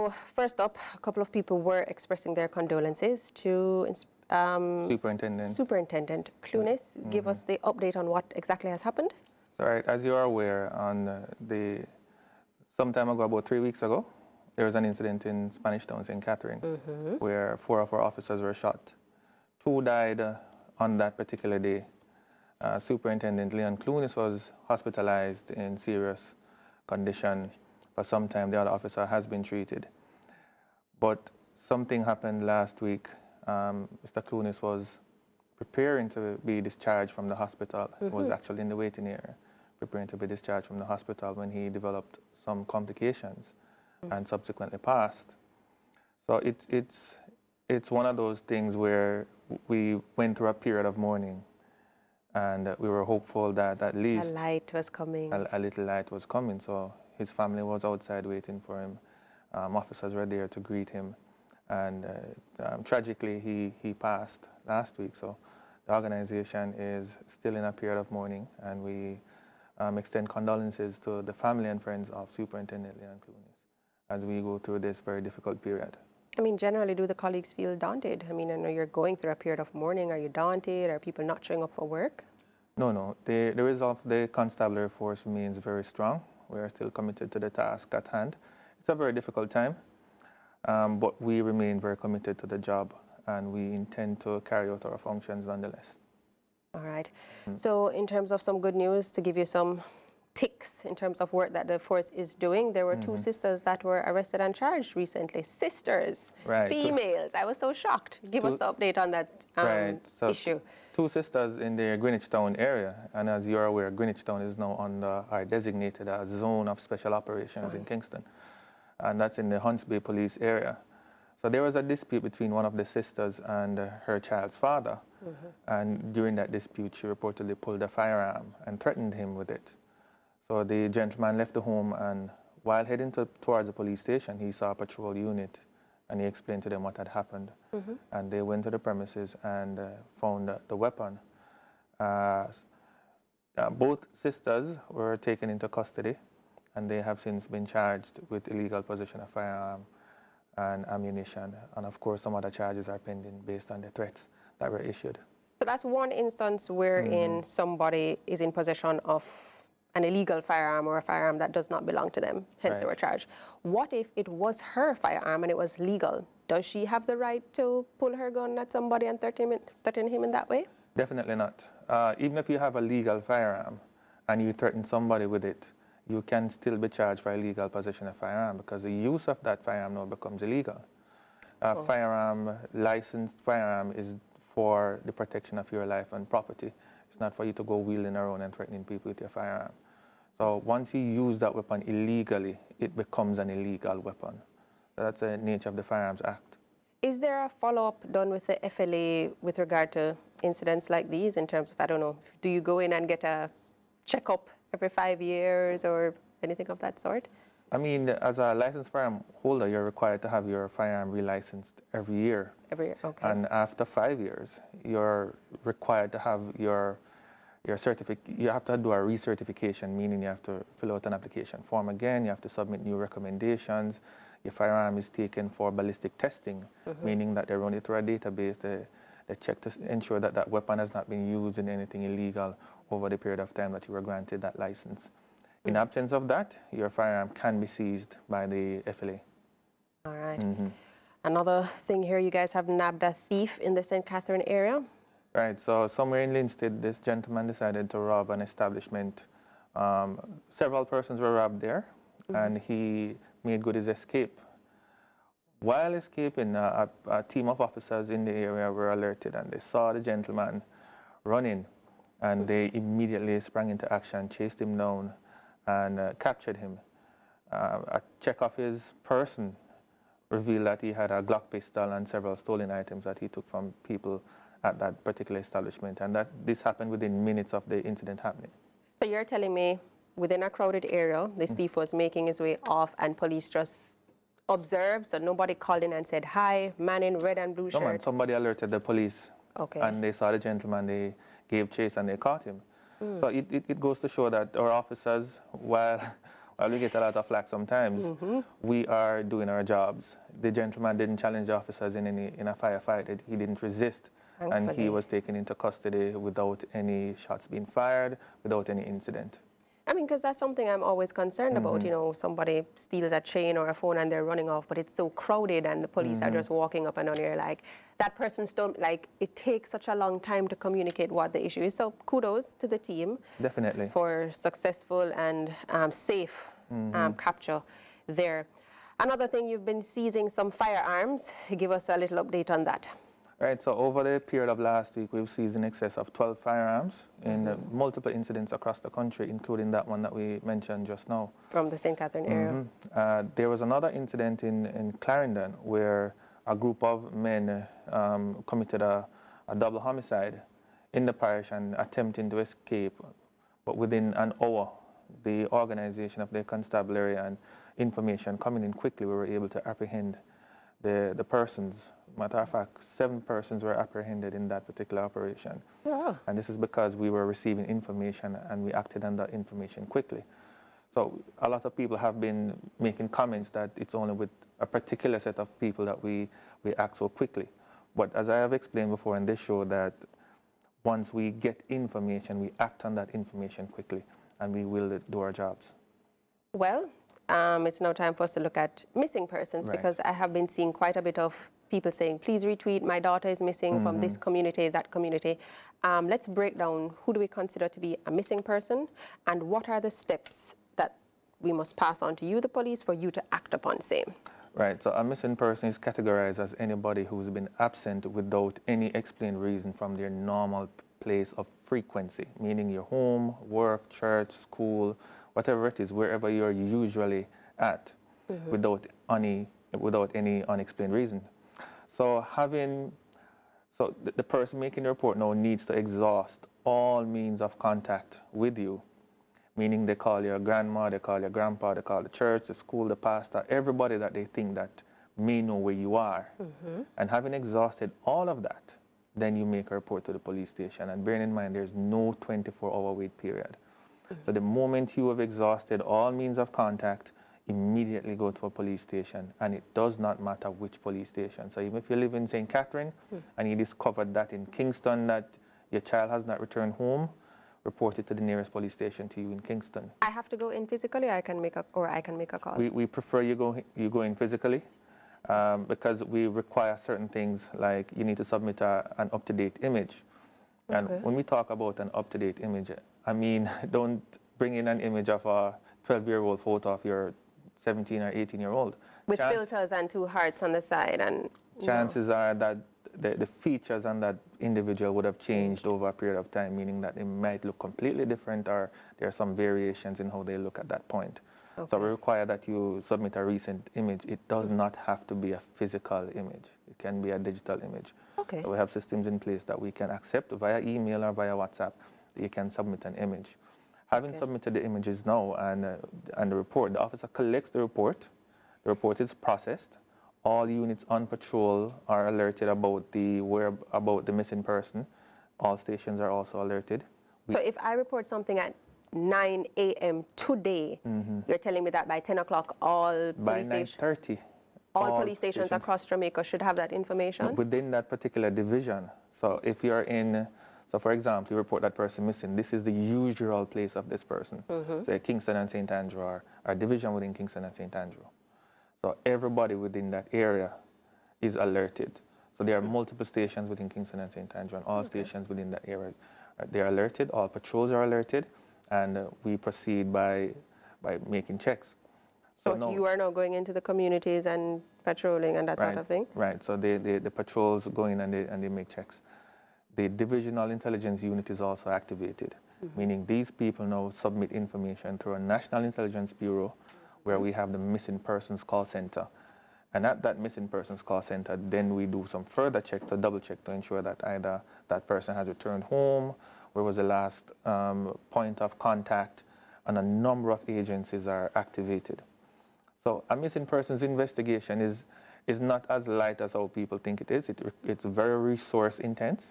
Well, first up, a couple of people were expressing their condolences to Superintendent Clunis. Give us the update on what exactly has happened. All right, as you are aware, some time ago, about 3 weeks ago, there was an incident in Spanish Town, St. Catherine, where 4 of our officers were shot. 2 died on that particular day. Superintendent Leon Clunis was hospitalized in serious condition. For some time, the other officer has been treated. But something happened last week. Mr. Clunis was preparing to be discharged from the hospital. He was actually in the waiting area, preparing to be discharged from the hospital when he developed some complications and subsequently passed. So it's one of those things where we went through a period of mourning, and we were hopeful that at least a light was coming. A little light was coming. So his family was outside waiting for him. Officers were there to greet him, and tragically he passed last week. So the organization is still in a period of mourning, and we extend condolences to the family and friends of Superintendent Leon Clunis as we go through this very difficult period. I mean, generally, do the colleagues feel daunted? I mean, I know you're going through a period of mourning. Are you daunted? Are people not showing up for work? No. The resolve of the constabulary force remains very strong. We are still committed to the task at hand. It's a very difficult time, but we remain very committed to the job, and we intend to carry out our functions nonetheless. All right. So in terms of some good news, to give you some ticks in terms of work that the force is doing, there were 2 sisters that were arrested and charged recently. Sisters, females. I was so shocked. Give us the update on that issue. 2 sisters in the Greenwich Town area, and as you are aware, Greenwich Town is now designated as zone of special operations in Kingston, and that's in the Hunts Bay police area. So there was a dispute between one of the sisters and her child's father, and during that dispute, she reportedly pulled a firearm and threatened him with it. So the gentleman left the home, and while heading towards the police station, he saw a patrol unit, and he explained to them what had happened. And they went to the premises and found the weapon. Both sisters were taken into custody, and they have since been charged with illegal possession of firearm and ammunition. And of course, some other charges are pending based on the threats that were issued. So that's one instance wherein somebody is in possession of an illegal firearm or a firearm that does not belong to them, hence they were charged. What if it was her firearm and it was legal? Does she have the right to pull her gun at somebody and threaten him in that way? Definitely not. Even if you have a legal firearm and you threaten somebody with it, you can still be charged for illegal possession of firearm, because the use of that firearm now becomes illegal. Licensed firearm is for the protection of your life and property. It's not for you to go wheeling around and threatening people with your firearm. So once you use that weapon illegally, it becomes an illegal weapon. So that's the nature of the Firearms Act. Is there a follow-up done with the FLA with regard to incidents like these in terms of, I don't know, do you go in and get a checkup every 5 years or anything of that sort? I mean, as a licensed firearm holder, you're required to have your firearm relicensed every year. Every year, okay. And after 5 years, you're required to have your certificate. You have to do a recertification, meaning you have to fill out an application form again. You have to submit new recommendations. Your firearm is taken for ballistic testing, meaning that they run it through a database. They check to ensure that that weapon has not been used in anything illegal over the period of time that you were granted that license. In absence of that, your firearm can be seized by the FLA. All right. Another thing here, you guys have nabbed a thief in the St. Catherine area. Right, so somewhere in Linstead, this gentleman decided to rob an establishment. Several persons were robbed there, and he made good his escape. While escaping, a team of officers in the area were alerted, and they saw the gentleman running, and they immediately sprang into action, chased him down, and captured him. A check of his person revealed that he had a Glock pistol and several stolen items that he took from people at that particular establishment, and that this happened within minutes of the incident happening. So you're telling me within a crowded area, this thief was making his way off and police just observed, so nobody called in and said, hi, man in red and blue shirt? No, man, somebody alerted the police, and they saw the gentleman, they gave chase and they caught him. So it goes to show that our officers, while while we get a lot of flack sometimes, we are doing our jobs. The gentleman didn't challenge the officers in a firefight. He didn't resist. Thankfully. And he was taken into custody without any shots being fired, without any incident. I mean, because that's something I'm always concerned about. You know, somebody steals a chain or a phone and they're running off, but it's so crowded and the police are just walking up and down here like, that person's still, like, it takes such a long time to communicate what the issue is. So kudos to the team. Definitely. For successful and safe capture there. Another thing, you've been seizing some firearms. Give us a little update on that. Right, so over the period of last week, we've seized in excess of 12 firearms in multiple incidents across the country, including that one that we mentioned just now. From the St. Catherine area. There was another incident in Clarendon where a group of men committed a double homicide in the parish and attempting to escape. But within an hour, the organization of the constabulary and information coming in quickly, we were able to apprehend the persons. Matter of fact, 7 persons were apprehended in that particular operation. Oh. And this is because we were receiving information and we acted on that information quickly. So a lot of people have been making comments that it's only with a particular set of people that we act so quickly. But as I have explained before in this show, that once we get information, we act on that information quickly and we will do our jobs. Well, it's now time for us to look at missing persons, because I have been seeing quite a bit of people saying, please retweet, my daughter is missing from this community, that community. Let's break down, who do we consider to be a missing person, and what are the steps that we must pass on to you, the police, for you to act upon same? Right, so a missing person is categorized as anybody who's been absent without any explained reason from their normal place of frequency, meaning your home, work, church, school, whatever it is, wherever you're usually at, without any unexplained reason. So the person making the report now needs to exhaust all means of contact with you, meaning they call your grandma, they call your grandpa, they call the church, the school, the pastor, everybody that they think that may know where you are. And having exhausted all of that, then you make a report to the police station. And bearing in mind, there's no 24-hour wait period. So the moment you have exhausted all means of contact, immediately go to a police station, and it does not matter which police station. So even if you live in St. Catherine and you discovered that in Kingston that your child has not returned home, report it to the nearest police station to you in Kingston. I have to go in physically, or I can make a call? We prefer you go in physically because we require certain things, like you need to submit an up-to-date image. And when we talk about an up-to-date image, I mean, don't bring in an image of a 12-year-old photo of your 17 or 18-year-old. With filters and 2 hearts on the side. And chances are that the features on that individual would have changed over a period of time, meaning that it might look completely different, or there are some variations in how they look at that point. So we require that you submit a recent image. It does not have to be a physical image. It can be a digital image. So we have systems in place that we can accept via email or via WhatsApp. You can submit an image. Having submitted the images now and the report, the officer collects the report. The report is processed. All units on patrol are alerted about the missing person. All stations are also alerted. So if I report something at 9 a.m. today, you're telling me that by 10 o'clock all by 9:30, all police stations across Jamaica should have that information? Within that particular division. So if you're in, so for example, you report that person missing, this is the usual place of this person. Say Kingston and St. Andrew, or division within Kingston and St. Andrew. So everybody within that area is alerted. So there are multiple stations within Kingston and St. Andrew, and all stations within that area, they're alerted, all patrols are alerted, and we proceed by making checks. So you are now going into the communities and patrolling and that sort of thing? Right, so the patrols go in and they make checks. The Divisional Intelligence Unit is also activated, meaning these people now submit information through a National Intelligence Bureau, where we have the Missing Persons Call Center. And at that Missing Persons Call Center, then we do some further checks to double check to ensure that either that person has returned home, where was the last point of contact, and a number of agencies are activated. So a missing persons investigation is not as light as how people think it is. It's very resource intense,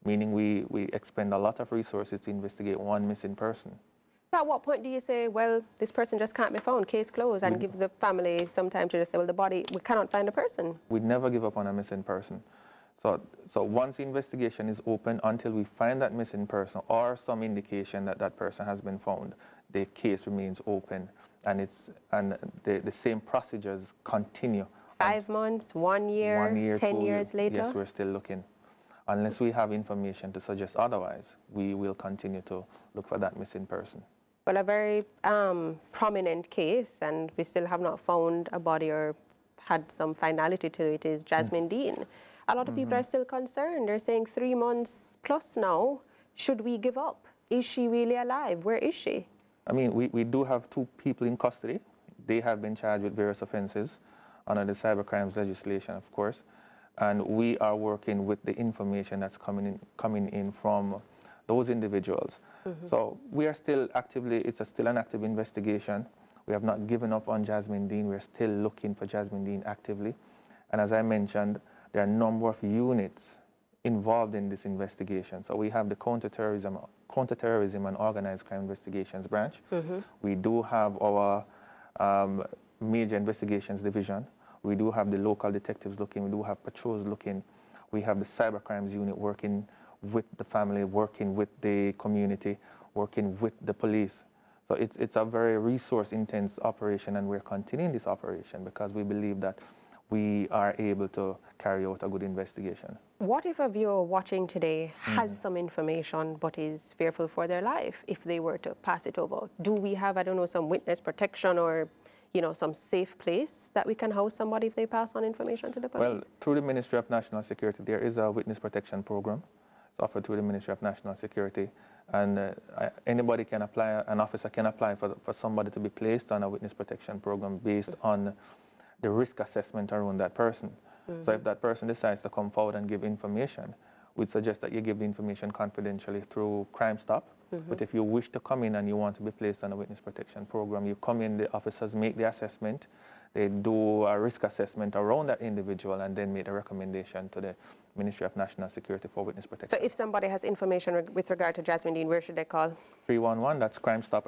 meaning we expend a lot of resources to investigate one missing person. So at what point do you say, well, this person just can't be found, case closed, and give the family some time to just say, well, the body, we cannot find the person? We never give up on a missing person. So once the investigation is open, until we find that missing person or some indication that that person has been found, the case remains open, and the same procedures continue. 5 months, 1 year, 1 year, 10 2 years later? Yes, we're still looking. Unless we have information to suggest otherwise, we will continue to look for that missing person. Well, a very prominent case, and we still have not found a body or had some finality to it, is Jasmine Dean. A lot of people are still concerned. They're saying 3 months plus now. Should we give up? Is she really alive? Where is she? I mean, we do have 2 people in custody. They have been charged with various offenses under the cybercrimes legislation, of course. And we are working with the information that's coming in from those individuals. So we are still actively, still an active investigation. We have not given up on Jasmine Dean. We're still looking for Jasmine Dean actively. And as I mentioned, there are a number of units involved in this investigation. So we have the counterterrorism and organized crime investigations branch. We do have our major investigations division. We do have the local detectives looking. We do have patrols looking. We have the cybercrimes unit working with the family, working with the community, working with the police. So it's a very resource-intense operation, and we're continuing this operation because we believe that we are able to carry out a good investigation. What if a viewer watching today has some information but is fearful for their life if they were to pass it over? Do we have, I don't know, some witness protection or, you know, some safe place that we can house somebody if they pass on information to the police? Well, through the Ministry of National Security, there is a witness protection program. It's offered through the Ministry of National Security. And anybody can apply, an officer can apply for somebody to be placed on a witness protection program based on the risk assessment around that person. So if that person decides to come forward and give information, we'd suggest that you give the information confidentially through Crime Stop. But if you wish to come in and you want to be placed on a witness protection program, you come in, the officers make the assessment, they do a risk assessment around that individual, and then make a recommendation to the Ministry of National Security for witness protection. So if somebody has information with regard to Jasmine Dean, where should they call? 311, that's Crime Stop.